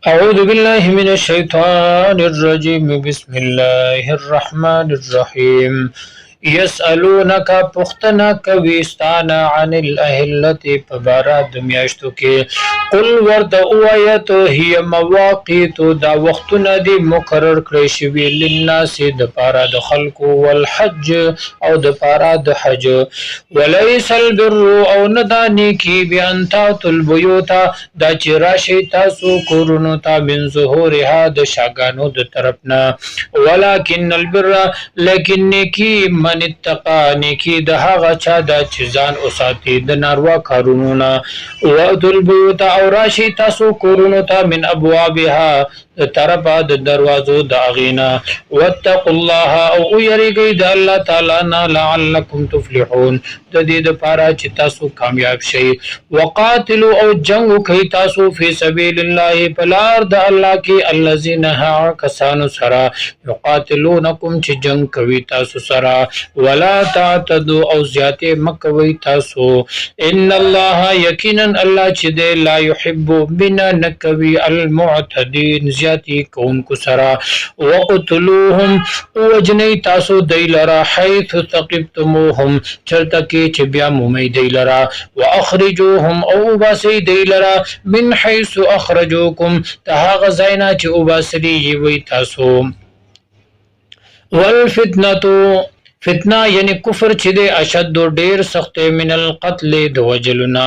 أعوذ بالله من الشيطان الرجيم بسم الله الرحمن الرحيم يسألونك پختنا کويستانا عن الأهلة پبارا دمیاشتو کې قل ورد اوایت هي مواقیت دا وختونه دي مقرر کړی شوی للناس د پارا د خلق والحج او د پارا د حج وليس البر او ندانی کی بیان تات البیوت دا چې راشي تاسو کورونو ته من ظهورها د شاګانو د طرفنا ولكن البر لیکن نیکی من اتقا نیکی د هغه چا د چزان او ساتي د ناروا کارونو نه وذل بیوت او راشي تاسو کورونو ته من ابوابها طرفا د دروازو د اغینا واتقوا الله او یریږئ د الله تعالی نه لعلکم تفلحون د دې لپاره چې تاسو کامیاب شئ وقاتلوا او جنگ کوي تاسو فی سبیل الله بلار د الله کې الذين کسانو سره یقاتلونکم چې جنگ کوي تاسو سره ولا تعتدوا او زیاته مکوي تاسو ان الله یقینا الله چې د لا يحب بنا نکوي المعتدين زیاتی کون کو سرا وقتلوهم وجنی تاسو دیلرا حيث ثقفتموهم چرته کې چې بیا مومي دیلرا واخرجوهم او باسی دیلرا من حيث اخرجوكم تهغه زینا چې او باسری وي تاسو والفتنه فتنه یعنی کفر چې د اشد ډیر سخت من القتل د وجلنا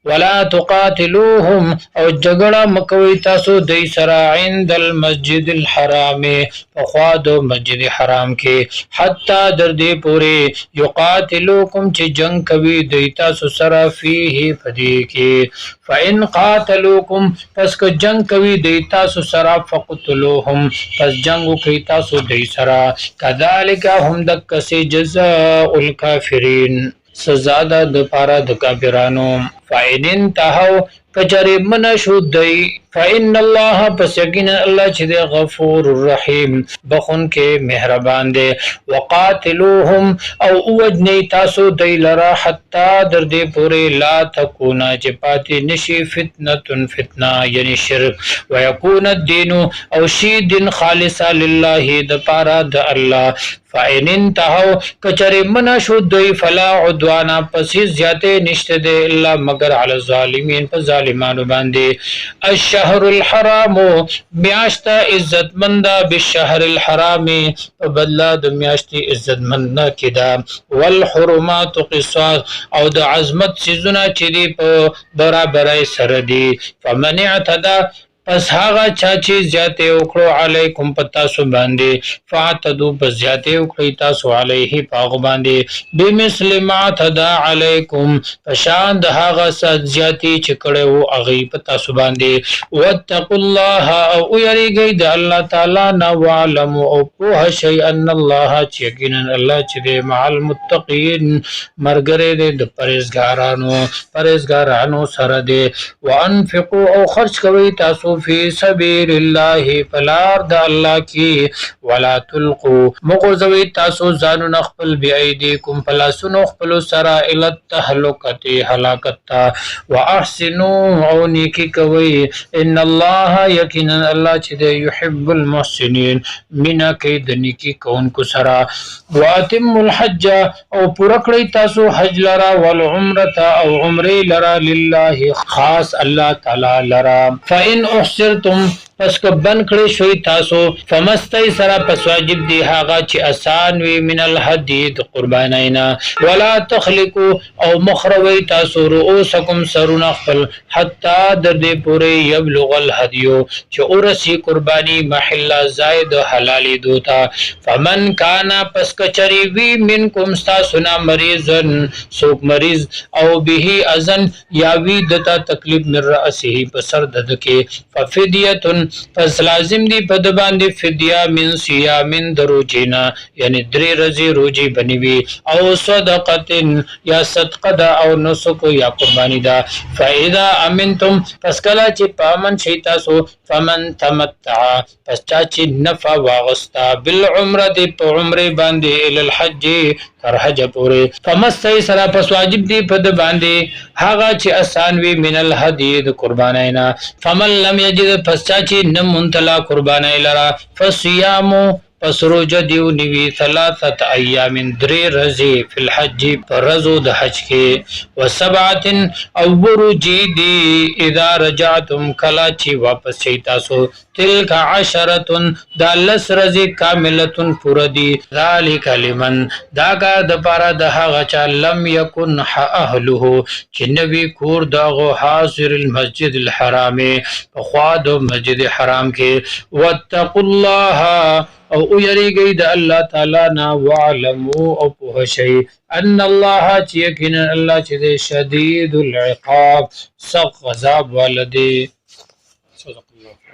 ولا تقاتلوهم او جګړه مکوي تاسو د سره عند المسجد الحرام فخوا د مسجد حرام کې حتا در دې پوره یقاتلوکم چې جنگ کوي د تاسو سره فيه فدی کې فإن قاتلوکم پس که جنگ کوي د تاسو سره فقتلوهم پس جنگ کوي تاسو د سره کذالک هم دکسي جزاء الکافرین سزا د پاره د کافرانو فإن انتهوا کچری من شو دی فإن الله پس یقینا الله چې دی غفور الرحیم بخون کې مهربان دی وقاتلوهم او وجنی تاسو دی لرا حتا در دې پوری لا تکونا چې پاتې نشي فتنه یعنی شرک ويكون الدين او شی دین خالصا لله د پارا د الله فإن انتهوا کچری من شو دی فلا عدوان پس زیاته نشته دی الا مگر علی الظالمین په ظالمانو باندې الشهر الحرام میاشت عزت منده بالشهر الحرام په بدلا د میاشت عزت منده کده والحرمات قصاص او د عظمت سيزونه چې دی په برابرۍ سره دی فمن اعتدى پس هغه چا چې زیاته وکړو علیکم پتا سو باندې فاعتدوا پس زیاته وکړی تاسو علیه پاغ باندې بمثل ما تدا علیکم فشان د هغه زیاتی چې کړو اغي پتا سو باندې واتقوا الله او یریږئ د الله تعالی نو علم او په شی ان الله چې یقینا الله چې مع المتقین مرګره د پرهیزګارانو سره دی وانفقوا او خرج کوي تاسو فی سبیل الله فلار د الله کی ولا تلقوا مغزوی تاسو ځانو خپل بيدیکم فلاسنو خپل سرا ال التهلکه هلاکت واحسنوا او نیکی کوي ان الله یقینا الله چې يحب المحسنین مینا کوي د نیکی کوونکو سرا واتم الحج او پورا کړی تاسو حج لرا والعمره او عمره لرا لله خاص الله تعالی لرا فإن احسرتم پس که بن کړی شوي تاسو فمستی سره پس واجب دی هغه چې آسان وي من الهدی د قربانینا ولا تخلقوا او مخروي تاسو رؤوسکم سرونه خپل حتا در دې پورې یبلغ الهدی چې اورسی قربانی محل زائد حلال دوتا فمن کان پس کچری وی منکم استاسنا مریضن سوک مریض او به اذن یا وی دتا تکلیف من راسه په سر دد کې ففدیه پس لازم دی په د باندې فدیه من صيام دروجینا یعنی درې ورځې روزي بنوي او صدقه یا صدقه دا او نسک یا قربانی دا فاذا امنتم پس کله چې پامن شي تاسو فمن تمتع پس چې نفع واغستا بالعمره دی په عمره باندې ال الحج تر حج پورې فمستی سره پس واجب دی په د باندې هغه چې آسان وي من الهدی د قربانینا فمن لم یجد پس چې چې نمونتلا قربانای لرا فصیامو پس روجه دیو نیوی ثلاثت ایام درې ورځې فی الحج فرزو د حج کې وسبعت او ورجی دی اذا رجعتم کلا چې واپس شئ تاسو تلک عشرة دا لس ورځې کاملة پوره دي ذلک لمن دا کار د پاره د هغه چا لم یکن اهله چې نوی کور دغه حاضر المسجد الحرام په خوا د مسجد حرام کې واتقوا الله او یریږي د الله تعالی نه وعلمو او په شی ان الله چې یقینا الله چې شدید العقاب سخت عذاب والده